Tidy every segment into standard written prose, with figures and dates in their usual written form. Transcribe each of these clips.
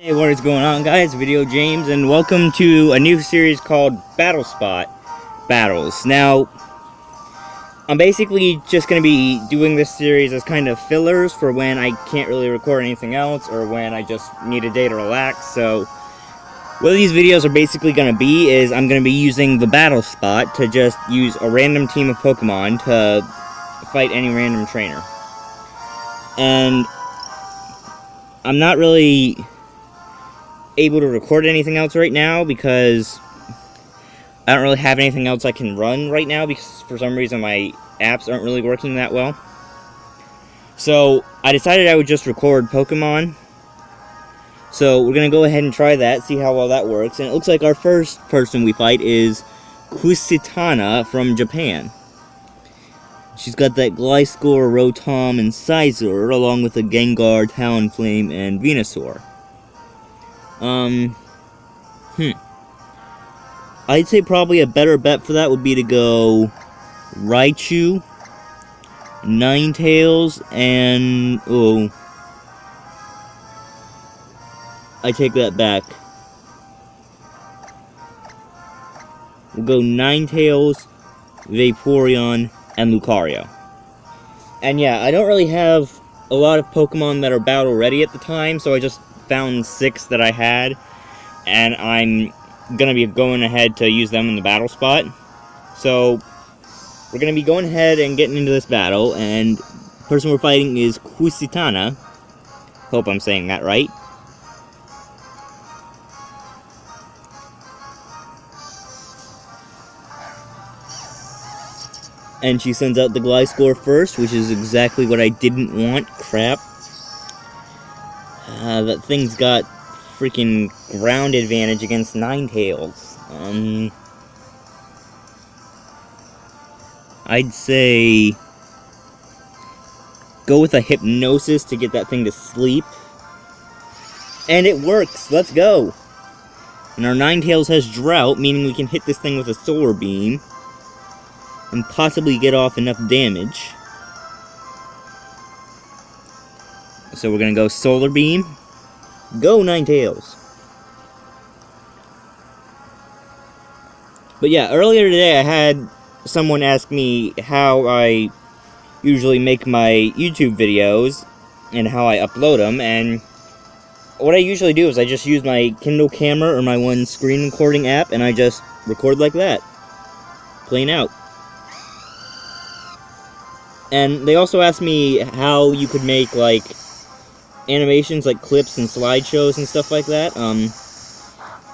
Hey, what is going on, guys? VideoJames, and welcome to a new series called Battle Spot Battles. Now, I'm basically just going to be doing this series as kind of fillers for when I can't really record anything else, or when I just need a day to relax. So, what these videos are basically going to be is I'm going to be using the Battle Spot to just use a random team of Pokemon to fight any random trainer. And I'm not really able to record anything else right now because I don't really have anything else I can run right now because for some reason my apps aren't really working that well. So I decided I would just record Pokemon. So we're going to go ahead and try that, see how well that works. And it looks like our first person we fight is Kusitana from Japan. She's got that Gliscor, Rotom, and Scizor, along with a Gengar, Talonflame, and Venusaur. I'd say probably a better bet for that would be to go Raichu, Ninetales, and... oh. I take that back. We'll go Ninetales, Vaporeon, and Lucario. And yeah, I don't really have a lot of Pokemon that are battle ready at the time, so I just found 6 that I had, and I'm gonna be going ahead to use them in the battle spot. So we're gonna be going ahead and getting into this battle, and the person we're fighting is Kusitana. Hope I'm saying that right. And she sends out the Gliscor first, which is exactly what I didn't want. Crap. That thing's got freaking ground advantage against Ninetales. I'd say go with a Hypnosis to get that thing to sleep. And it works! Let's go! And our Ninetales has Drought, meaning we can hit this thing with a Solar Beam and possibly get off enough damage. So we're gonna go Solar Beam. Go, Ninetales! But yeah, earlier today I had someone ask me how I usually make my YouTube videos and how I upload them, and what I usually do is I just use my Kindle camera or my one screen recording app, and I just record like that. Plain out. And they also asked me how you could make, like, animations, like clips and slideshows and stuff like that.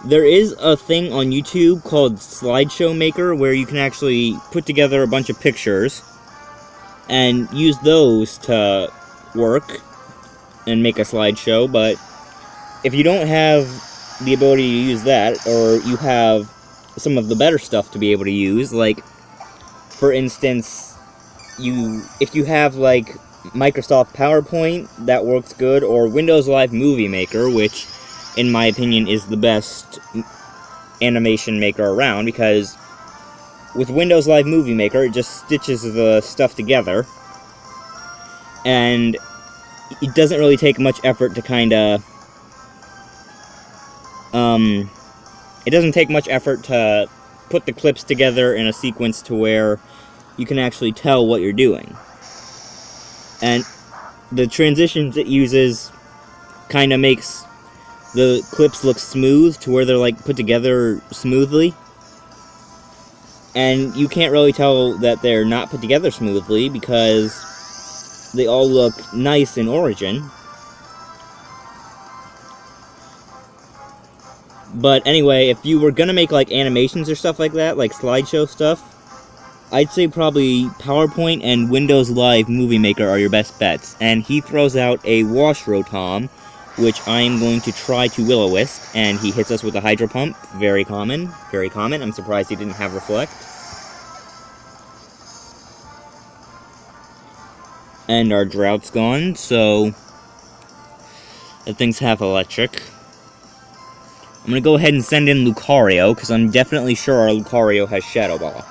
There is a thing on YouTube called Slideshow Maker where you can actually put together a bunch of pictures and use those to work and make a slideshow, but if you don't have the ability to use that, or you have some of the better stuff to be able to use, like, for instance, if you have, like, Microsoft PowerPoint, that works good, or Windows Live Movie Maker, which, in my opinion, is the best animation maker around, because with Windows Live Movie Maker, it just stitches the stuff together, and it doesn't really take much effort to kinda, it doesn't take much effort to put the clips together in a sequence to where you can actually tell what you're doing. And the transitions it uses kind of makes the clips look smooth to where they're like put together smoothly. And you can't really tell that they're not put together smoothly because they all look nice in Origin. But anyway, if you were gonna make like animations or stuff like that, like slideshow stuff, I'd say probably PowerPoint and Windows Live Movie Maker are your best bets. And he throws out a Wash Rotom, which I am going to try to Will-O-Wisp, and he hits us with a Hydro Pump. Very common, very common. I'm surprised he didn't have Reflect. And our Drought's gone, so that thing's half electric. I'm gonna go ahead and send in Lucario, because I'm definitely sure our Lucario has Shadow Ball.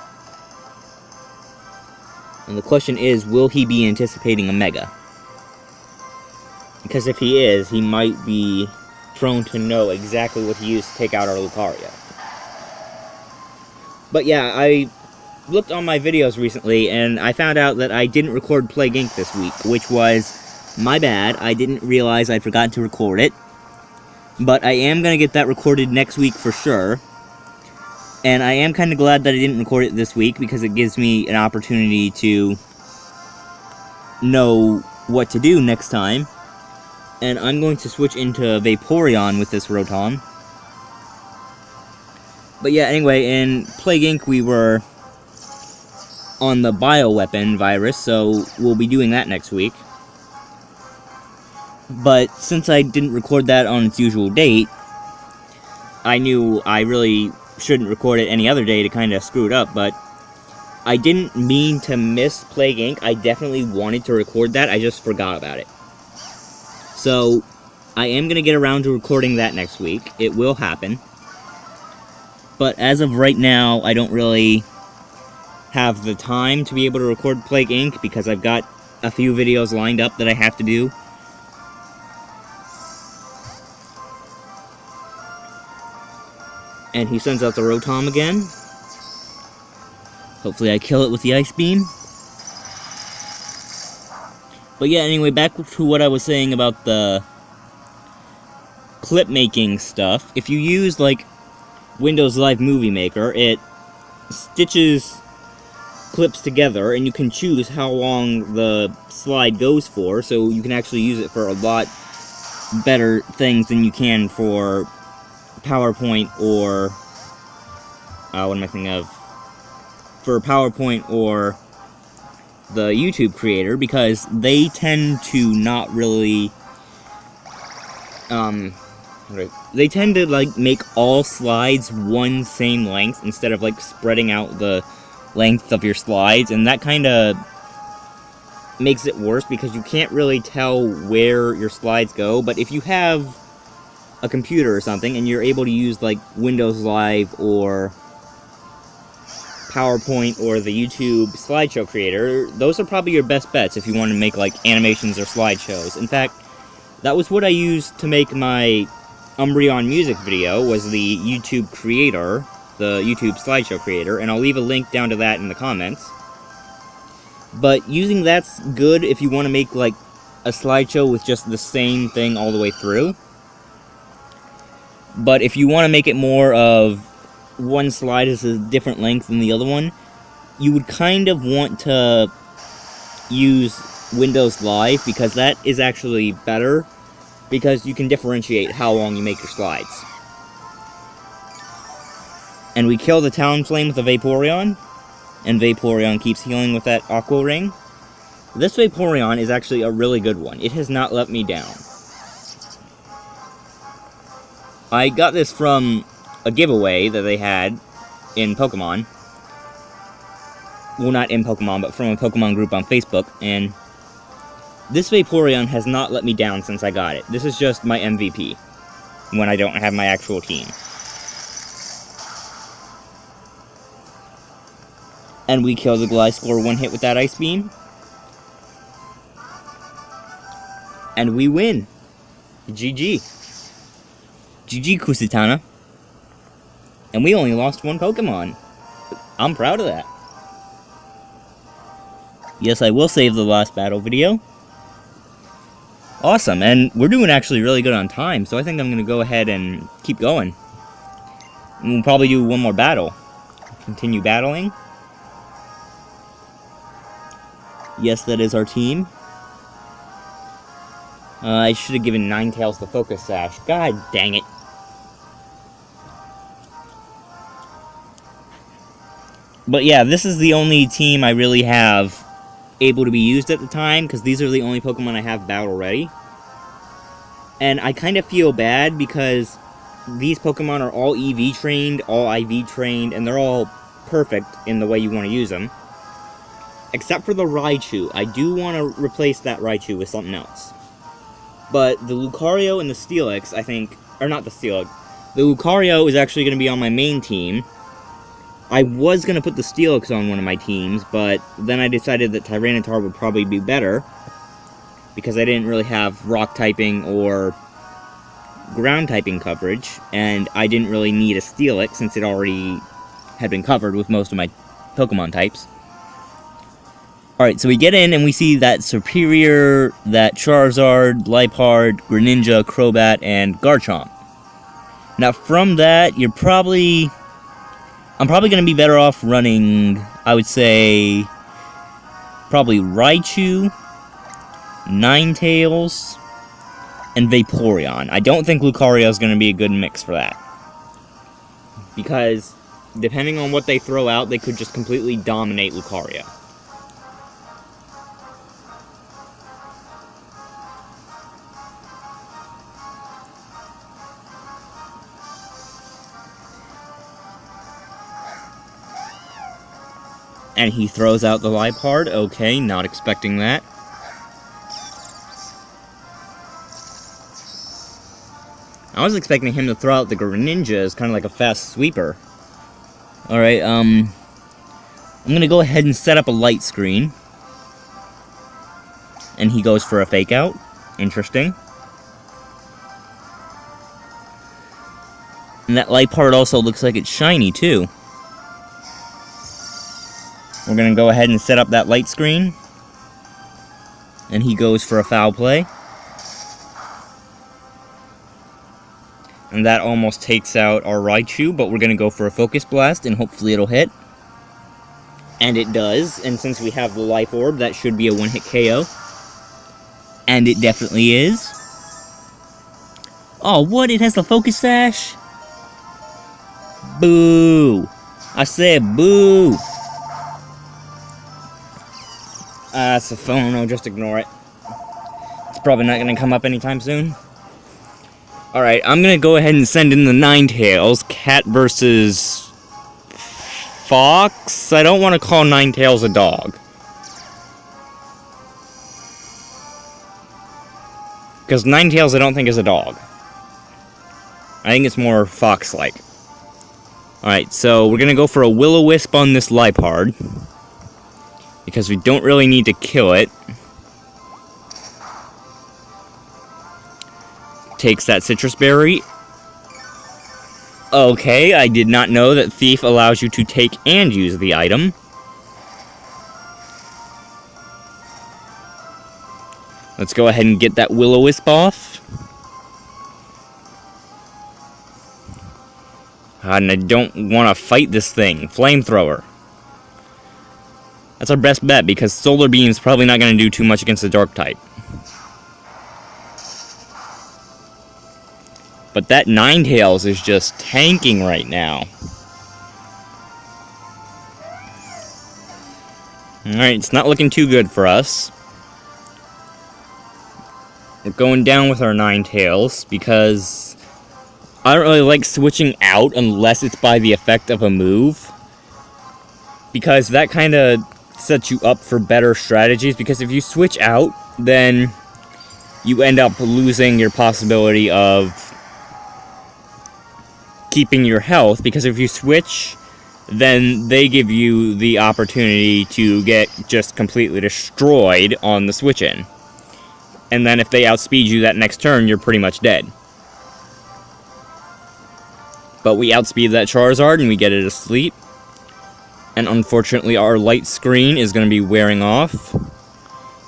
And the question is, will he be anticipating a Mega? Because if he is, he might be prone to know exactly what he used to take out our Lucario. But yeah, I looked on my videos recently, and I found out that I didn't record Plague Inc. this week, which was my bad. I didn't realize I'd forgotten to record it. But I am going to get that recorded next week for sure. And I am kind of glad that I didn't record it this week, because it gives me an opportunity to know what to do next time. And I'm going to switch into Vaporeon with this Rotom. But yeah, anyway, in Plague Inc. we were on the bioweapon virus, so we'll be doing that next week. But since I didn't record that on its usual date, I knew I really shouldn't record it any other day to kind of screw it up, but I didn't mean to miss Plague Inc. I definitely wanted to record that, I just forgot about it. So, I am going to get around to recording that next week. It will happen. But as of right now, I don't really have the time to be able to record Plague Inc. because I've got a few videos lined up that I have to do. And he sends out the Rotom again. Hopefully I kill it with the Ice Beam. But yeah, anyway, back to what I was saying about the clip making stuff. If you use, like, Windows Live Movie Maker, it stitches clips together, and you can choose how long the slide goes for, so you can actually use it for a lot better things than you can for PowerPoint or, what am I thinking of? For PowerPoint or the YouTube creator, because they tend to not really, they tend to, like, make all slides one same length instead of, like, spreading out the length of your slides, and that kind of makes it worse because you can't really tell where your slides go. But if you have a computer or something and you're able to use, like, Windows Live or PowerPoint or the YouTube slideshow creator, those are probably your best bets if you want to make, like, animations or slideshows. In fact, that was what I used to make my Umbreon music video, was the YouTube creator, the YouTube slideshow creator, and I'll leave a link down to that in the comments. But using that's good if you want to make, like, a slideshow with just the same thing all the way through. But if you want to make it more of one slide is a different length than the other one, you would kind of want to use Windows Live, because that is actually better, because you can differentiate how long you make your slides. And we kill the Talonflame with a Vaporeon, and Vaporeon keeps healing with that Aqua Ring. This Vaporeon is actually a really good one. It has not let me down. I got this from a giveaway that they had in Pokemon. Well, not in Pokemon, but from a Pokemon group on Facebook, and this Vaporeon has not let me down since I got it. This is just my MVP, when I don't have my actual team. And we kill the Gliscor one hit with that Ice Beam. And we win. GG. GG, Kusitana. And we only lost one Pokemon. I'm proud of that. Yes, I will save the last battle video. Awesome, and we're doing actually really good on time, so I think I'm going to go ahead and keep going. And we'll probably do one more battle. Continue battling. Yes, that is our team. I should have given Ninetales the Focus Sash. God dang it. But yeah, this is the only team I really have able to be used at the time, because these are the only Pokemon I have battle ready. And I kind of feel bad because these Pokemon are all EV trained, all IV trained, and they're all perfect in the way you want to use them. Except for the Raichu. I do want to replace that Raichu with something else. But the Lucario and the Steelix, I think, or not the Steelix, the Lucario is actually going to be on my main team. I was going to put the Steelix on one of my teams, but then I decided that Tyranitar would probably be better, because I didn't really have rock typing or ground typing coverage, and I didn't really need to steal it since it already had been covered with most of my Pokemon types. Alright, so we get in and we see that Superior, that Charizard, Liepard, Greninja, Crobat, and Garchomp. Now from that, I'm probably going to be better off running, I would say, probably Raichu, Ninetales, and Vaporeon. I don't think Lucario is going to be a good mix for that. Because, depending on what they throw out, they could just completely dominate Lucario. And he throws out the Liepard. Okay, not expecting that. I was expecting him to throw out the Greninja as kind of like a fast sweeper. Alright, I'm gonna go ahead and set up a light screen. And he goes for a fake out. Interesting. And that Liepard also looks like it's shiny too. We're going to go ahead and set up that light screen. And he goes for a foul play. And that almost takes out our Raichu, but we're going to go for a Focus Blast, and hopefully it'll hit. And it does, and since we have the Life Orb, that should be a one-hit KO. And it definitely is. Oh, what? It has the Focus Sash? Boo! I said boo! It's a phone, I'll just ignore it. It's probably not going to come up anytime soon. Alright, I'm going to go ahead and send in the Ninetales. Cat versus Fox? I don't want to call Ninetales a dog. Because Ninetales I don't think is a dog. I think it's more fox-like. Alright, so we're going to go for a Will-O-Wisp on this Liepard. Because we don't really need to kill it. Takes that Citrus Berry. Okay, I did not know that Thief allows you to take and use the item. Let's go ahead and get that Will-O-Wisp off. And I don't want to fight this thing. Flamethrower. That's our best bet, because Solar Beam's probably not going to do too much against the Dark type. But that Ninetales is just tanking right now. Alright, it's not looking too good for us. We're going down with our Ninetales, because I don't really like switching out unless it's by the effect of a move. Because that kind of sets you up for better strategies, because if you switch out, then you end up losing your possibility of keeping your health, because if you switch, then they give you the opportunity to get just completely destroyed on the switch-in. And then if they outspeed you that next turn, you're pretty much dead. But we outspeed that Charizard and we get it asleep. And unfortunately, our light screen is going to be wearing off.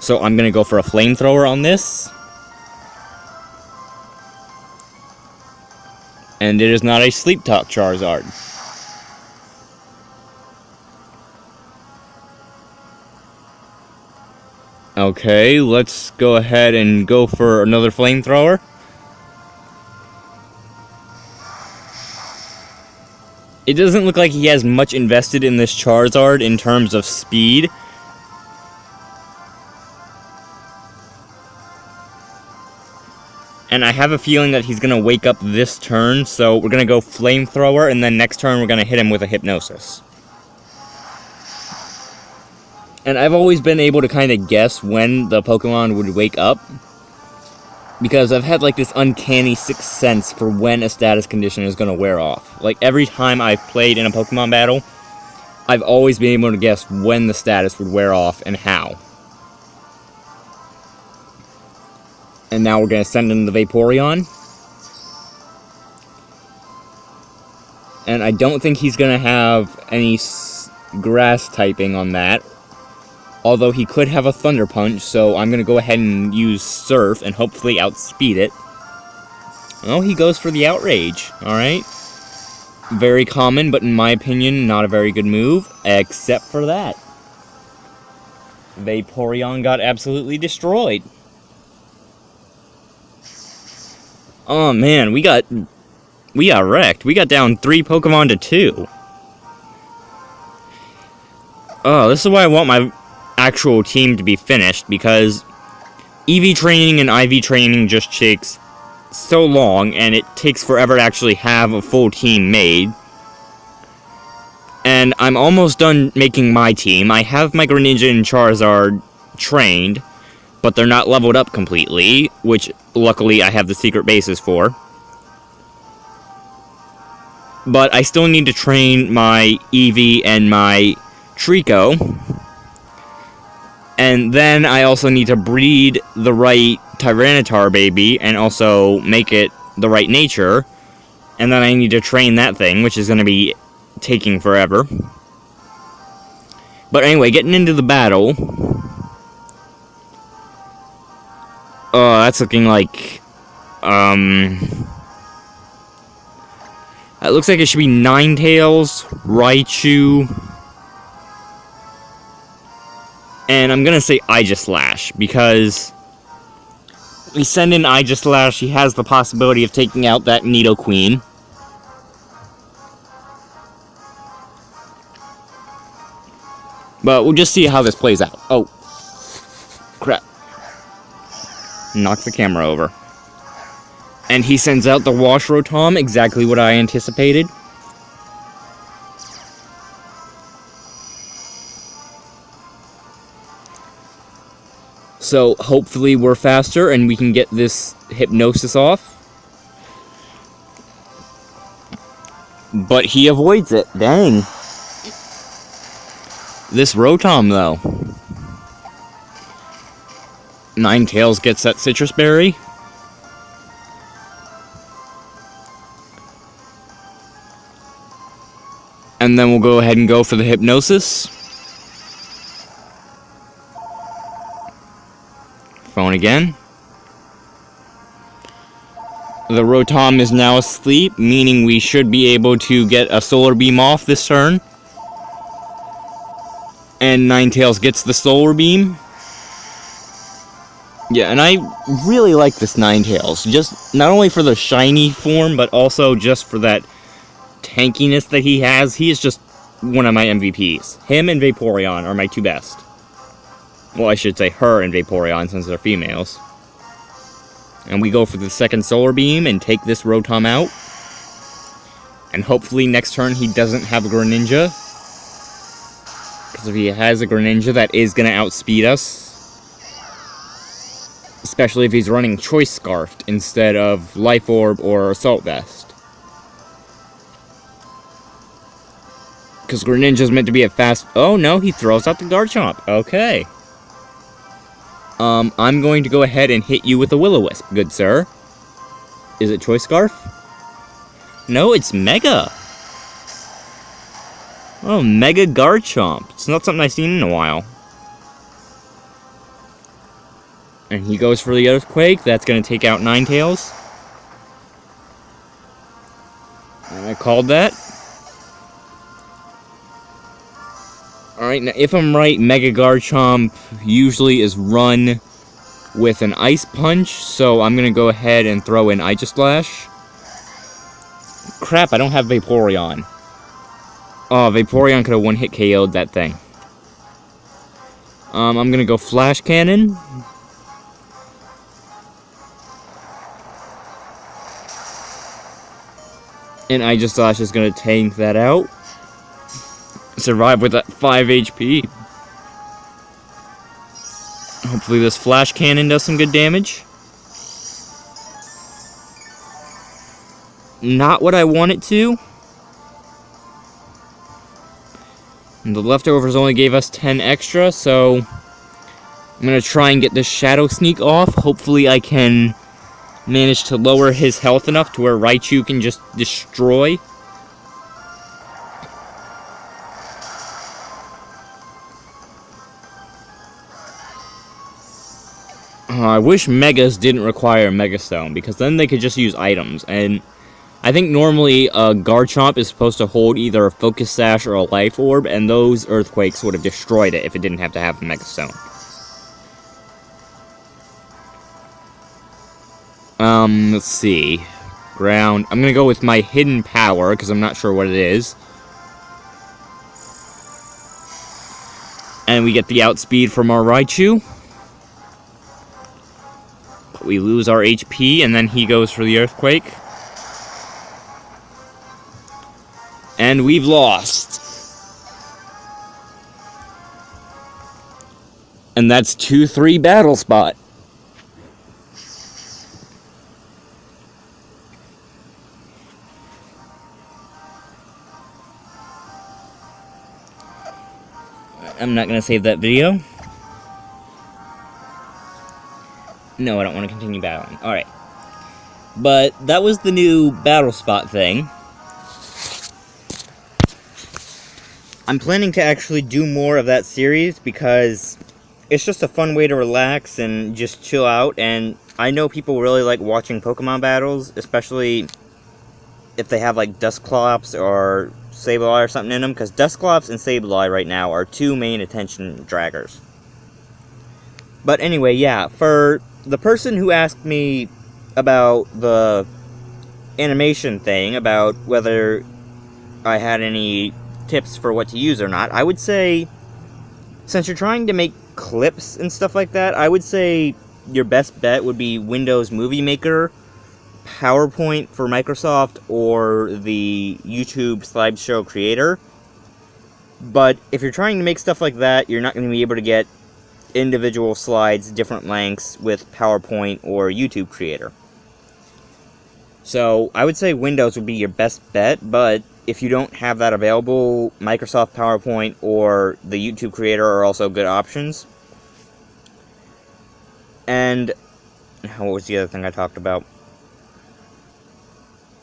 So I'm going to go for a Flamethrower on this. And it is not a Sleep Talk Charizard. Okay, let's go ahead and go for another Flamethrower. It doesn't look like he has much invested in this Charizard in terms of speed. And I have a feeling that he's going to wake up this turn, so we're going to go Flamethrower, and then next turn we're going to hit him with a Hypnosis. And I've always been able to kind of guess when the Pokemon would wake up, because I've had like this uncanny sixth sense for when a status condition is going to wear off. Like every time I've played in a Pokemon battle, I've always been able to guess when the status would wear off and how. And now we're going to send in the Vaporeon. And I don't think he's going to have any grass typing on that. Although he could have a Thunder Punch, so I'm going to go ahead and use Surf and hopefully outspeed it. Oh, he goes for the Outrage. Alright. Very common, but in my opinion, not a very good move, except for that. Vaporeon got absolutely destroyed. Oh man, we got wrecked. We got down 3 Pokemon to 2. Oh, this is why I want my actual team to be finished, because EV training and IV training just takes so long, and it takes forever to actually have a full team made. And I'm almost done making my team. I have my Greninja and Charizard trained, but they're not leveled up completely, which luckily I have the secret bases for. But I still need to train my Eevee and my Trico. And then I also need to breed the right Tyranitar baby and also make it the right nature. And then I need to train that thing, which is going to be taking forever. But anyway, getting into the battle. Oh, that's looking like... it looks like it should be Ninetales, Raichu... And I'm gonna say Aegislash, because we send in Aegislash, he has the possibility of taking out that Nidoqueen. But we'll just see how this plays out. Oh. Crap. Knocked the camera over. And he sends out the Wash Rotom, exactly what I anticipated. So, hopefully we're faster and we can get this Hypnosis off. But he avoids it. Dang. This Rotom, though. Ninetales gets that Citrus Berry. And then we'll go ahead and go for the Hypnosis. Phone again. The Rotom is now asleep, meaning we should be able to get a Solar Beam off this turn. And Ninetales gets the Solar Beam. Yeah, and I really like this Ninetales. Just not only for the shiny form, but also just for that tankiness that he has. He is just one of my MVPs. Him and Vaporeon are my two best. Well, I should say her and Vaporeon, since they're females. And we go for the second Solar Beam and take this Rotom out. And hopefully next turn he doesn't have a Greninja. Because if he has a Greninja, that is going to outspeed us. Especially if he's running Choice Scarfed instead of Life Orb or Assault Vest. Because Greninja's meant to be a fast... Oh no, he throws out the Garchomp. Okay. I'm going to go ahead and hit you with a Will-O-Wisp, good sir. Is it Choice Scarf? No, it's Mega. Oh, Mega Garchomp. It's not something I've seen in a while. And he goes for the Earthquake. That's going to take out Ninetales. And I called that. Alright, now if I'm right, Mega Garchomp usually is run with an Ice Punch, so I'm going to go ahead and throw in Aegislash. Crap, I don't have Vaporeon. Oh, Vaporeon could have one-hit KO'd that thing. I'm going to go Flash Cannon. And Aegislash is going to tank that out. Survive with that 5 HP. Hopefully this Flash Cannon does some good damage. Not what I want it to. And the leftovers only gave us 10 extra, so I'm going to try and get this Shadow Sneak off. Hopefully I can manage to lower his health enough to where Raichu can just destroy. Now, I wish Megas didn't require a Megastone, because then they could just use items, and I think normally a Garchomp is supposed to hold either a Focus Sash or a Life Orb, and those Earthquakes would have destroyed it if it didn't have to have a Megastone. Let's see. Ground. I'm gonna go with my Hidden Power, because I'm not sure what it is. And we get the outspeed from our Raichu. But we lose our HP, and then he goes for the Earthquake. And we've lost. And that's 2-3 Battle Spot. I'm not going to save that video. No, I don't want to continue battling. Alright. But that was the new Battle Spot thing. I'm planning to actually do more of that series because it's just a fun way to relax and just chill out. And I know people really like watching Pokemon battles, especially if they have like Dusclops or Sableye or something in them, because Dusclops and Sableye right now are two main attention draggers. But anyway, yeah, for the person who asked me about the animation thing, about whether I had any tips for what to use or not, I would say, since you're trying to make clips and stuff like that, I would say your best bet would be Windows Movie Maker, PowerPoint for Microsoft, or the YouTube slideshow creator. But if you're trying to make stuff like that, you're not going to be able to get individual slides different lengths with PowerPoint or YouTube creator. So I would say Windows would be your best bet, but if you don't have that available, Microsoft PowerPoint or the YouTube creator are also good options. And what was the other thing I talked about?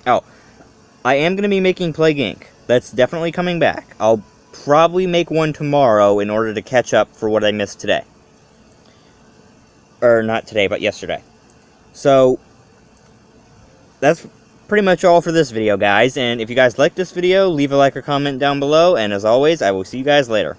Oh, I am going to be making Plague Inc. That's definitely coming back. I'll probably make one tomorrow in order to catch up for what I missed today. Or not today, but yesterday. So, that's pretty much all for this video, guys. And if you guys like this video, leave a like or comment down below. And as always, I will see you guys later.